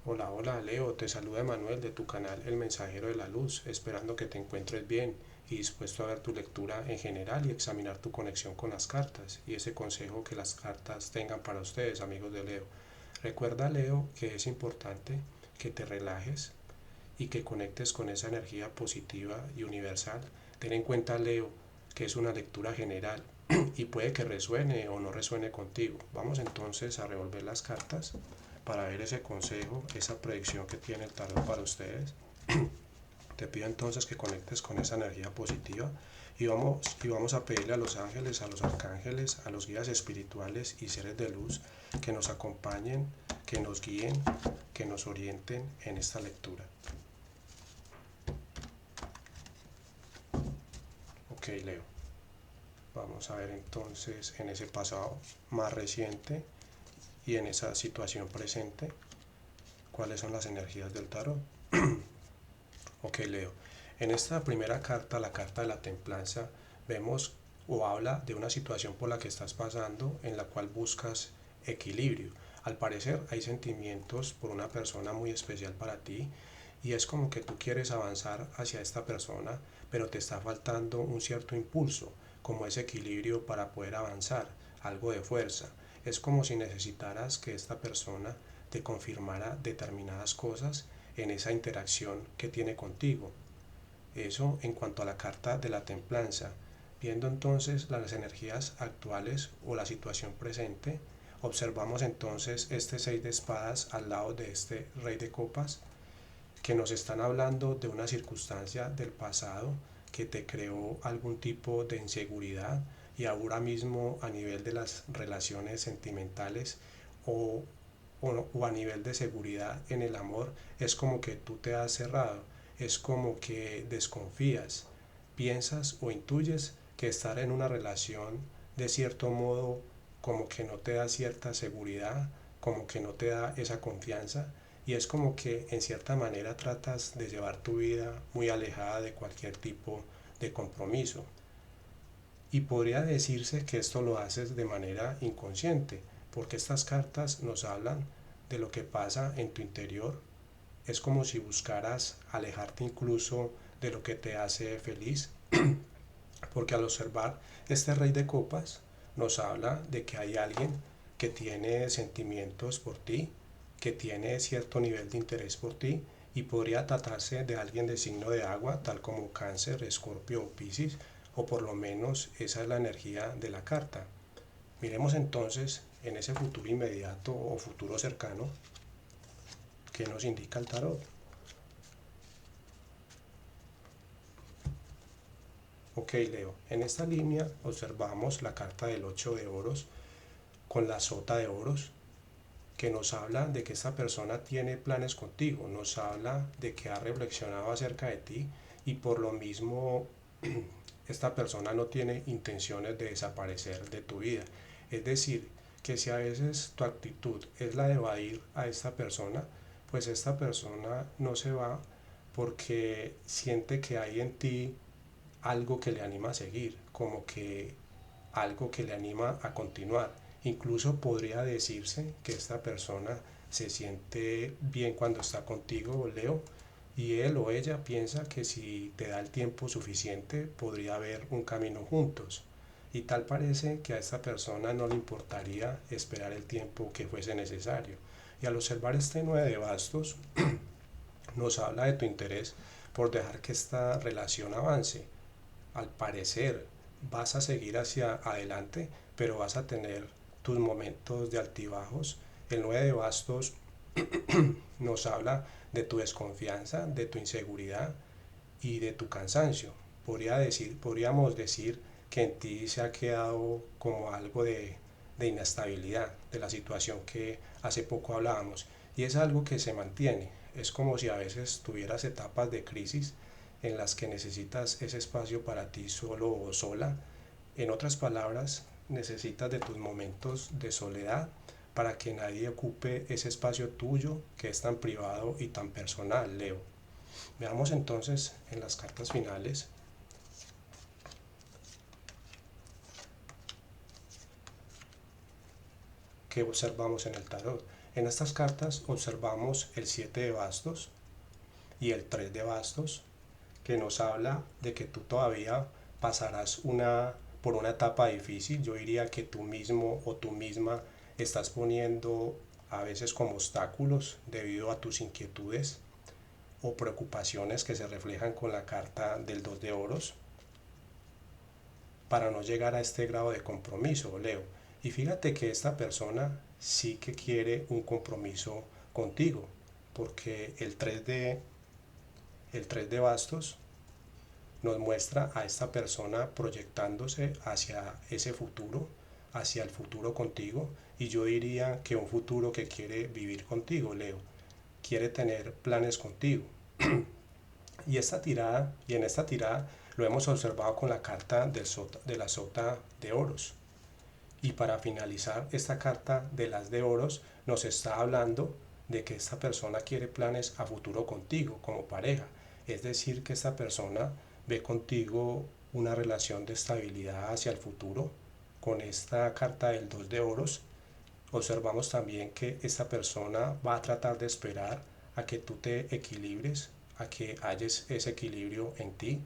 Hola, hola Leo, te saluda Manuel de tu canal El Mensajero de la Luz, esperando que te encuentres bien y dispuesto a ver tu lectura en general y examinar tu conexión con las cartas y ese consejo que las cartas tengan para ustedes, amigos de Leo. Recuerda, Leo, que es importante que te relajes y que conectes con esa energía positiva y universal. Ten en cuenta, Leo, que es una lectura general y puede que resuene o no resuene contigo. Vamos entonces a revolver las cartas para ver ese consejo, esa predicción que tiene el tarot para ustedes. Te pido entonces que conectes con esa energía positiva y vamos a pedirle a los ángeles, a los arcángeles, a los guías espirituales y seres de luz que nos acompañen, que nos guíen, que nos orienten en esta lectura. Ok, Leo. Vamos a ver entonces en ese pasado más reciente y en esa situación presente cuáles son las energías del tarot. Ok, Leo. En esta primera carta, la carta de la templanza, vemos o habla de una situación por la que estás pasando en la cual buscas equilibrio. Al parecer hay sentimientos por una persona muy especial para ti y es como que tú quieres avanzar hacia esta persona, pero te está faltando un cierto impulso, como ese equilibrio para poder avanzar, algo de fuerza. Es como si necesitaras que esta persona te confirmara determinadas cosas en esa interacción que tiene contigo. Eso en cuanto a la carta de la templanza. Viendo entonces las energías actuales o la situación presente, observamos entonces este 6 de espadas al lado de este rey de copas que nos están hablando de una circunstancia del pasado que te creó algún tipo de inseguridad y ahora mismo a nivel de las relaciones sentimentales o, o a nivel de seguridad en el amor es como que tú te has cerrado, es como que desconfías, piensas o intuyes que estar en una relación de cierto modo como que no te da cierta seguridad, como que no te da esa confianza y es como que en cierta manera tratas de llevar tu vida muy alejada de cualquier tipo de compromiso. Y podría decirse que esto lo haces de manera inconsciente, porque estas cartas nos hablan de lo que pasa en tu interior. Es como si buscaras alejarte incluso de lo que te hace feliz, porque al observar este rey de copas nos habla de que hay alguien que tiene sentimientos por ti, que tiene cierto nivel de interés por ti y podría tratarse de alguien de signo de agua, tal como Cáncer, Escorpio o Piscis, o por lo menos esa es la energía de la carta. Miremos entonces en ese futuro inmediato o futuro cercano que nos indica el tarot. Ok, Leo, en esta línea observamos la carta del 8 de oros con la sota de oros que nos habla de que esta persona tiene planes contigo, nos habla de que ha reflexionado acerca de ti y por lo mismo esta persona no tiene intenciones de desaparecer de tu vida. Es decir, que si a veces tu actitud es la de evadir a esta persona, pues esta persona no se va porque siente que hay en ti algo que le anima a seguir, como que algo que le anima a continuar. Incluso podría decirse que esta persona se siente bien cuando está contigo, Leo, y él o ella piensa que si te da el tiempo suficiente podría haber un camino juntos. Y tal parece que a esta persona no le importaría esperar el tiempo que fuese necesario. Y al observar este 9 de bastos, nos habla de tu interés por dejar que esta relación avance. Al parecer vas a seguir hacia adelante, pero vas a tener tus momentos de altibajos. El 9 de bastos nos habla de tu desconfianza, de tu inseguridad y de tu cansancio. Podríamos decir que en ti se ha quedado como algo de inestabilidad de la situación que hace poco hablábamos y es algo que se mantiene. Es como si a veces tuvieras etapas de crisis en las que necesitas ese espacio para ti solo o sola. En otras palabras, necesitas de tus momentos de soledad para que nadie ocupe ese espacio tuyo que es tan privado y tan personal, Leo. Veamos entonces en las cartas finales que observamos en el tarot. En estas cartas observamos el 7 de bastos y el 3 de bastos, que nos habla de que tú todavía pasarás por una etapa difícil. Yo diría que tú mismo o tú misma estás poniendo a veces como obstáculos debido a tus inquietudes o preocupaciones que se reflejan con la carta del 2 de oros para no llegar a este grado de compromiso, Leo. Y fíjate que esta persona sí que quiere un compromiso contigo, porque el 3 de bastos nos muestra a esta persona proyectándose hacia ese futuro, hacia el futuro contigo, y yo diría que un futuro que quiere vivir contigo, Leo, quiere tener planes contigo. Y en esta tirada lo hemos observado con la carta de la sota de oros. Y para finalizar, esta carta de las de oros nos está hablando de que esta persona quiere planes a futuro contigo como pareja. Es decir, que esta persona ve contigo una relación de estabilidad hacia el futuro. Con esta carta del 2 de oros, observamos también que esta persona va a tratar de esperar a que tú te equilibres, a que halles ese equilibrio en ti.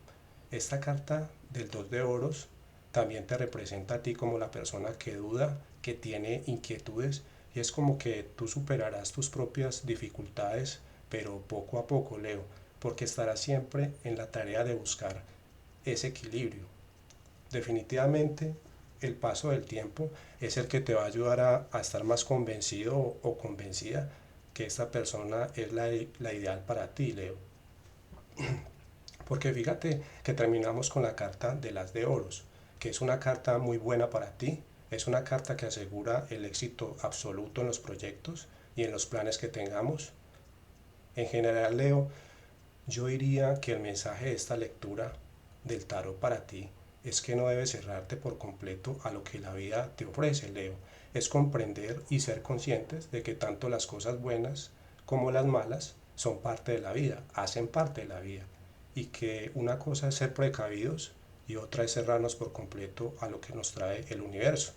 Esta carta del 2 de oros también te representa a ti como la persona que duda, que tiene inquietudes, y es como que tú superarás tus propias dificultades, pero poco a poco, Leo, porque estarás siempre en la tarea de buscar ese equilibrio. Definitivamente el paso del tiempo es el que te va a ayudar a estar más convencido o convencida que esta persona es la ideal para ti, Leo. Porque fíjate que terminamos con la carta de las de oros, que es una carta muy buena para ti, es una carta que asegura el éxito absoluto en los proyectos y en los planes que tengamos. En general, Leo, yo diría que el mensaje de esta lectura del tarot para ti es que no debes cerrarte por completo a lo que la vida te ofrece, Leo. Es comprender y ser conscientes de que tanto las cosas buenas como las malas son parte de la vida, hacen parte de la vida. Y que una cosa es ser precavidos y otra es cerrarnos por completo a lo que nos trae el universo,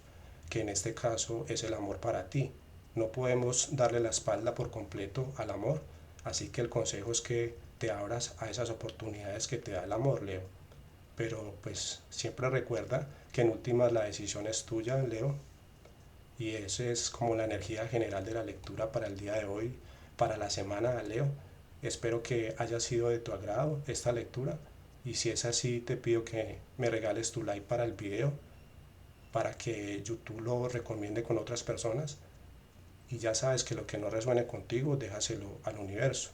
que en este caso es el amor para ti. No podemos darle la espalda por completo al amor, así que el consejo es que te abras a esas oportunidades que te da el amor, Leo. Pero pues siempre recuerda que en últimas la decisión es tuya, Leo, y esa es como la energía general de la lectura para el día de hoy, para la semana, Leo. Espero que haya sido de tu agrado esta lectura, y si es así te pido que me regales tu like para el video para que YouTube lo recomiende con otras personas. Y ya sabes que lo que no resuene contigo, déjaselo al universo.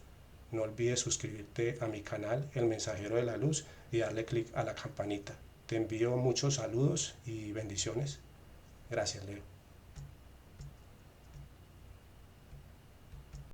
No olvides suscribirte a mi canal El Mensajero de la Luz y darle clic a la campanita. Te envío muchos saludos y bendiciones. Gracias, Leo.